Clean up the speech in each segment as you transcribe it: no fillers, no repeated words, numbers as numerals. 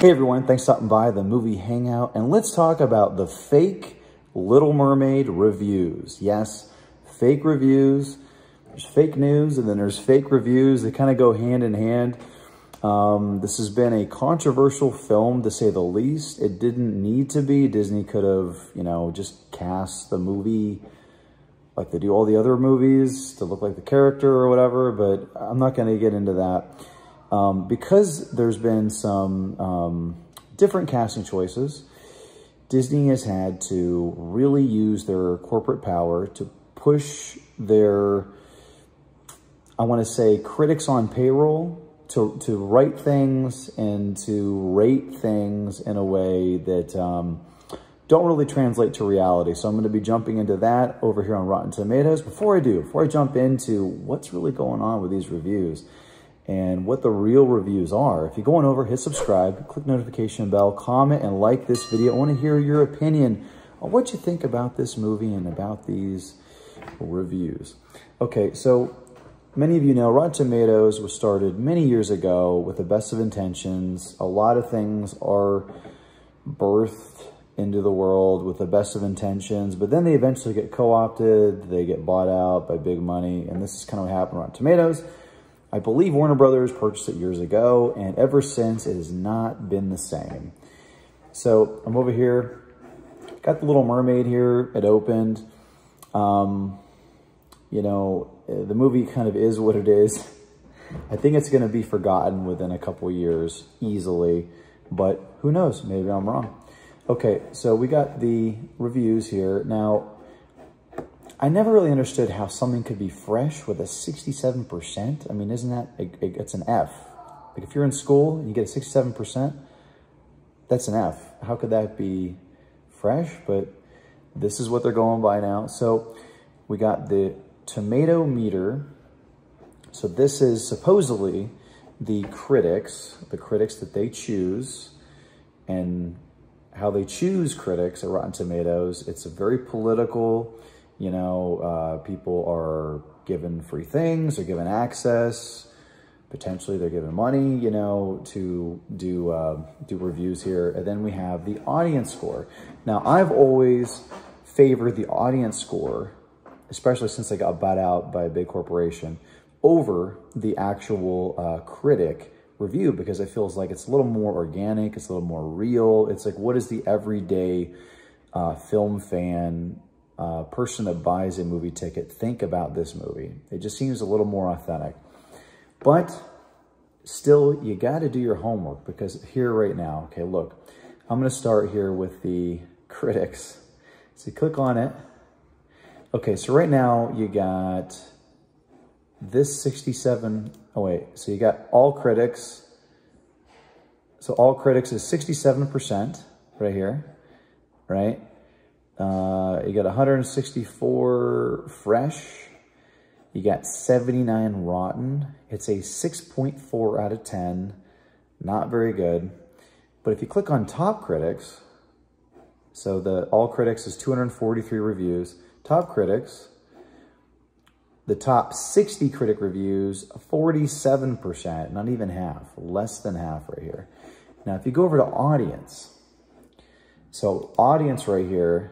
Hey everyone, thanks for stopping by the movie Hangout, and let's talk about the fake Little Mermaid reviews. Yes, fake reviews. There's fake news and then there's fake reviews. They kind of go hand in hand. This has been a controversial film, to say the least. It didn't need to be. Disney could have, just cast the movie like they do all the other movies to look like the character or whatever, but I'm not going to get into that. Because there's been some different casting choices, Disney has had to really use their corporate power to push their, I want to say, critics on payroll to write things and to rate things in a way that don't really translate to reality. So I'm going to be jumping into that over here on Rotten Tomatoes. Before I jump into what's really going on with these reviews and what the real reviews are, if you're going over, hit subscribe, click notification bell, comment, and like this video. I want to hear your opinion on what you think about this movie and about these reviews. Okay, so many of you know Rotten Tomatoes was started many years ago with the best of intentions. A lot of things are birthed into the world with the best of intentions, but then they eventually get co-opted, they get bought out by big money, and this is kind of what happened with Rotten Tomatoes. I believe Warner Brothers purchased it years ago, and ever since, it has not been the same. So I'm over here, got the Little Mermaid here. It opened. The movie kind of is what it is. I think it's going to be forgotten within a couple years easily, but who knows? Maybe I'm wrong. Okay, so we got the reviews here. Now, I never really understood how something could be fresh with a 67%. I mean, isn't that, it's an F. Like if you're in school and you get a 67%, that's an F. How could that be fresh? But this is what they're going by now. So we got the tomato meter. So this is supposedly the critics that they choose, and how they choose critics at Rotten Tomatoes. It's a very political, people are given free things, they're given access, potentially they're given money, to do reviews here. And then we have the audience score. Now, I've always favored the audience score, especially since I got bought out by a big corporation, over the actual critic review, because it feels like it's a little more organic, it's a little more real. It's like, what does the everyday film fan, person that buys a movie ticket think about this movie? It just seems a little more authentic. But still, you got to do your homework, because here right now, okay, look, I'm going to start here with the critics. So you click on it. Okay, so right now you got this 67. Oh, wait. So you got all critics. So all critics is 67% right here, right? You got 164 fresh. You got 79 rotten. It's a 6.4 out of 10. Not very good. But if you click on top critics, so the all critics is 243 reviews. Top critics, the top 60 critic reviews, 47%, not even half, less than half right here. Now, if you go over to audience, so audience right here,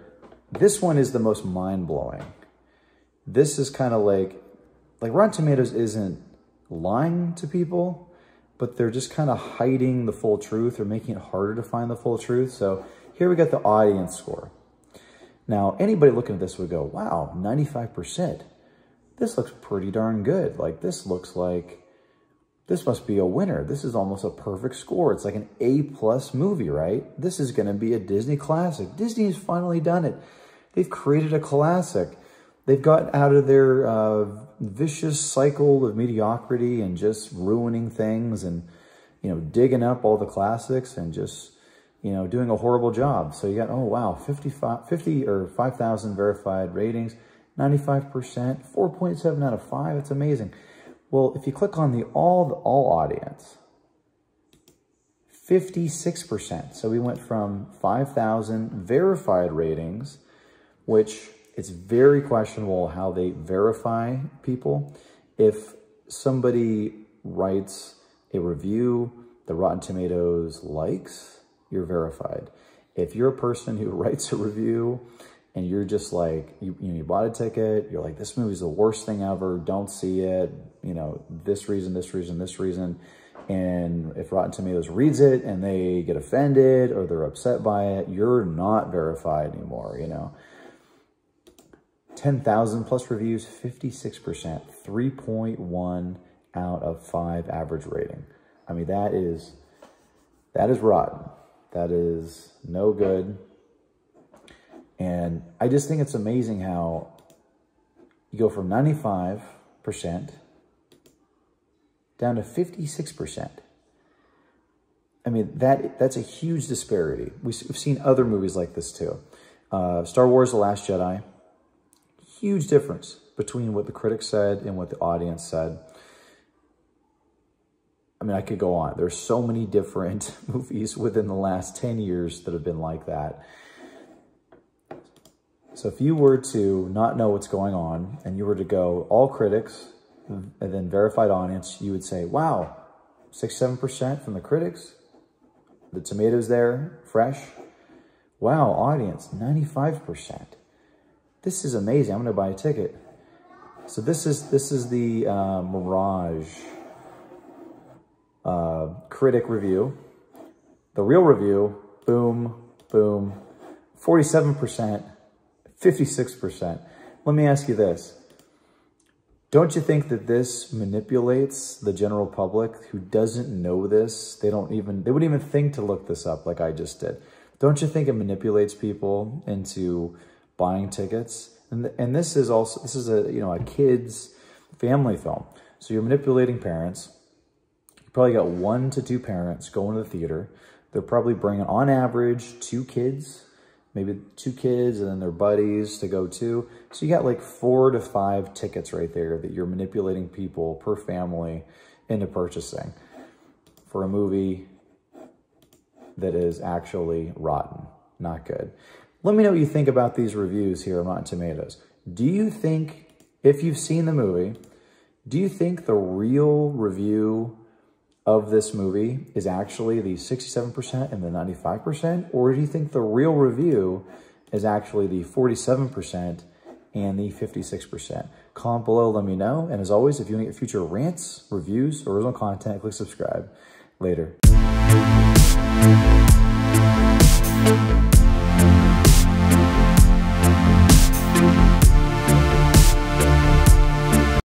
this one is the most mind-blowing. This is kind of like Rotten Tomatoes isn't lying to people, but they're just kind of hiding the full truth or making it harder to find the full truth. So here we got the audience score. Now, anybody looking at this would go, wow, 95%. This looks pretty darn good. Like, this looks like this must be a winner. This is almost a perfect score. It's like an A+ movie, right? This is going to be a Disney classic. Disney's finally done it. They've created a classic. They've got out of their vicious cycle of mediocrity and just ruining things and, digging up all the classics and just, doing a horrible job. So you got, oh, wow, 5,000 verified ratings. 95%, 4.7 out of 5. It's amazing. Well, if you click on the all audience, 56%. So we went from 5,000 verified ratings, which it's very questionable how they verify people. If somebody writes a review the Rotten Tomatoes likes, you're verified. If you're a person who writes a review and you're just like, you bought a ticket, you're like, this movie's the worst thing ever, don't see it, this reason, this reason, this reason. And if Rotten Tomatoes reads it and they get offended or they're upset by it, you're not verified anymore, 10,000 plus reviews, 56%, 3.1 out of 5 average rating. I mean, that is rotten. That is no good. And I just think it's amazing how you go from 95% down to 56%. I mean, that's a huge disparity. We've seen other movies like this too. Star Wars: The Last Jedi, huge difference between what the critics said and what the audience said. I mean, I could go on. There's so many different movies within the last 10 years that have been like that. So if you were to not know what's going on and you were to go all critics and then verified audience, you would say, wow, 6-7% from the critics. The tomatoes there, fresh. Wow, audience, 95%. This is amazing. I'm going to buy a ticket. So this is the Mirage critic review. The real review, boom, boom, 47%, 56%. Let me ask you this. Don't you think that this manipulates the general public who doesn't know this? They wouldn't even think to look this up like I just did. Don't you think it manipulates people into buying tickets? And this is a a kid's family film. So you're manipulating parents. You probably got 1 to 2 parents going to the theater. They're probably bringing on average 2 kids, maybe 2 kids and then their buddies to go too. So you got like 4 to 5 tickets right there that you're manipulating people per family into purchasing for a movie that is actually rotten, not good. Let me know what you think about these reviews here on Rotten Tomatoes. Do you think, if you've seen the movie, do you think the real review of this movie is actually the 67% and the 95%? Or do you think the real review is actually the 47% and the 56%? Comment below, let me know. And as always, if you want to get future rants, reviews, or original content, click subscribe. Later.